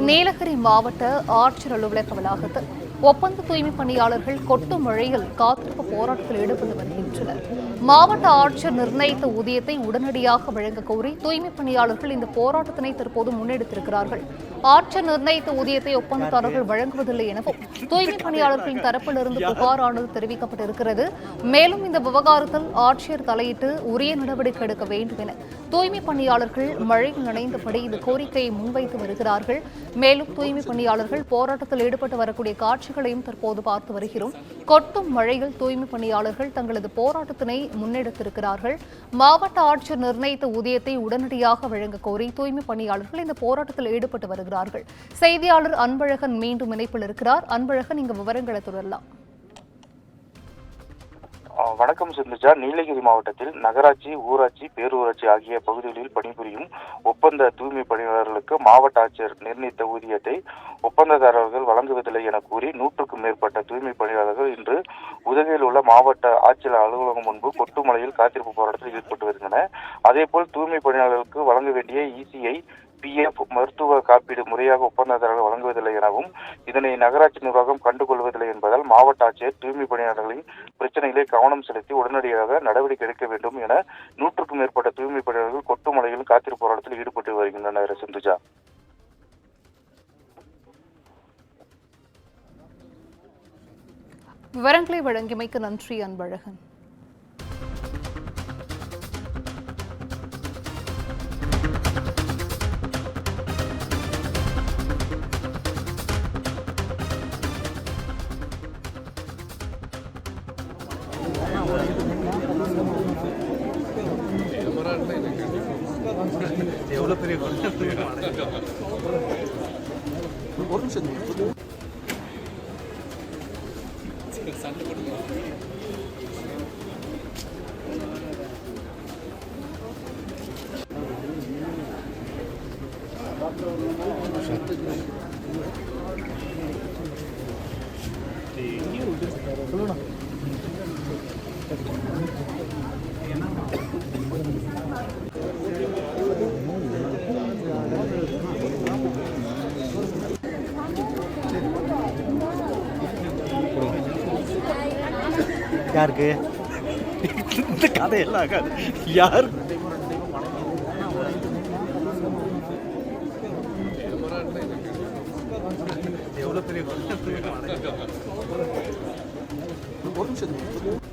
நீலகிரி மாவட்ட ஆட்சியர் அலுவலக வளாகத்தில் ஒப்பந்த தூய்மை பணியாளர்கள் கொட்டும் மழையில் காத்திருப்பு போராட்டத்தில் ஈடுபட்டு வருகின்றனர். மாவட்ட ஆட்சியர் நிர்ணயித்த ஊதியத்தை உடனடியாக வழங்க கோரி தூய்மை பணியாளர்கள் இந்த போராட்டத்தினை தற்போது முன்னெடுத்திருக்கிறார்கள். ஆட்சியர் நிர்ணயித்த ஊதியத்தை ஒப்பந்ததாரர்கள் வழங்குவதில்லை எனவும் தூய்மை பணியாளர்களின் தரப்பிலிருந்து புகாரானது தெரிவிக்கப்பட்டிருக்கிறது. மேலும் இந்த விவகாரத்தில் ஆட்சியர் தலையிட்டு உரிய நடவடிக்கை எடுக்க வேண்டும் என தூய்மை பணியாளர்கள் மழையில் நனைந்தபடி இந்த கோரிக்கையை முன்வைத்து வருகிறார்கள். மேலும் தூய்மை பணியாளர்கள் போராட்டத்தில் ஈடுபட்டு வரக்கூடிய காட்சிகளையும் தற்போது பார்த்து வருகிறோம். கொட்டும் மழையில் தூய்மை பணியாளர்கள் தங்களது போராட்டத்தினை முன்னெடுத்திருக்கிறார்கள். மாவட்ட ஆட்சியர் நிர்ணயித்த ஊதியத்தை உடனடியாக வழங்க கோரி தூய்மை பணியாளர்கள் இந்த போராட்டத்தில் ஈடுபட்டு வருகிறார்கள். செய்தியாளர் அன்பழகன் மீண்டும் இணைப்பில் இருக்கிறார். அன்பழகன், இங்கு விவரங்களை தொடரலாம். வணக்கம் சிந்துஜா. நீலகிரி மாவட்டத்தில் நகராட்சி, ஊராட்சி, பேரூராட்சி ஆகிய பகுதிகளில் பணிபுரியும் ஒப்பந்த தூய்மை பணியாளர்களுக்கு மாவட்ட ஆட்சியர் நிர்ணயித்த ஊதியத்தை ஒப்பந்ததாரர்கள் வழங்குவதில்லை என கூறி 100க்கும் மேற்பட்ட தூய்மை பணியாளர்கள் இன்று உதகையில் உள்ள மாவட்ட ஆட்சியர் அலுவலகம் முன்பு கொட்டுமழையில் காத்திருப்பு போராட்டத்தில் ஈடுபட்டு வருகின்றனர். அதேபோல் தூய்மை பணியாளர்களுக்கு வழங்க வேண்டிய இசிஐ, PF, மருத்துவ காப்பீடு முறையாக ஒப்பந்ததாரர்கள் வழங்குவதில்லை எனவும் இதனை நகராட்சி நிர்வாகம் கண்டுகொள்வதில்லை என்பதால் மாவட்ட ஆட்சியர் தூய்மை பணியாளர்களின் பிரச்சனைகளை கவனம் செலுத்தி உடனடியாக நடவடிக்கை எடுக்க வேண்டும் என 100க்கும் மேற்பட்ட தூய்மை பணியாளர்கள் கொட்டுமலையில் காத்திருப்பு போராட்டத்தில் ஈடுபட்டு வருகின்றனர். சிந்துஜா, விவரங்களை வழங்கியமைக்கு நன்றி அன்பழகன். எவ்வளோ பெரிய ஒரு நிமிஷம் சண்டை சொல்லணும். யாருக்கு இந்த கதையெல்லாம் ஆகாது. யார் எவ்வளோ பெரிய ஒரு நிமிஷம்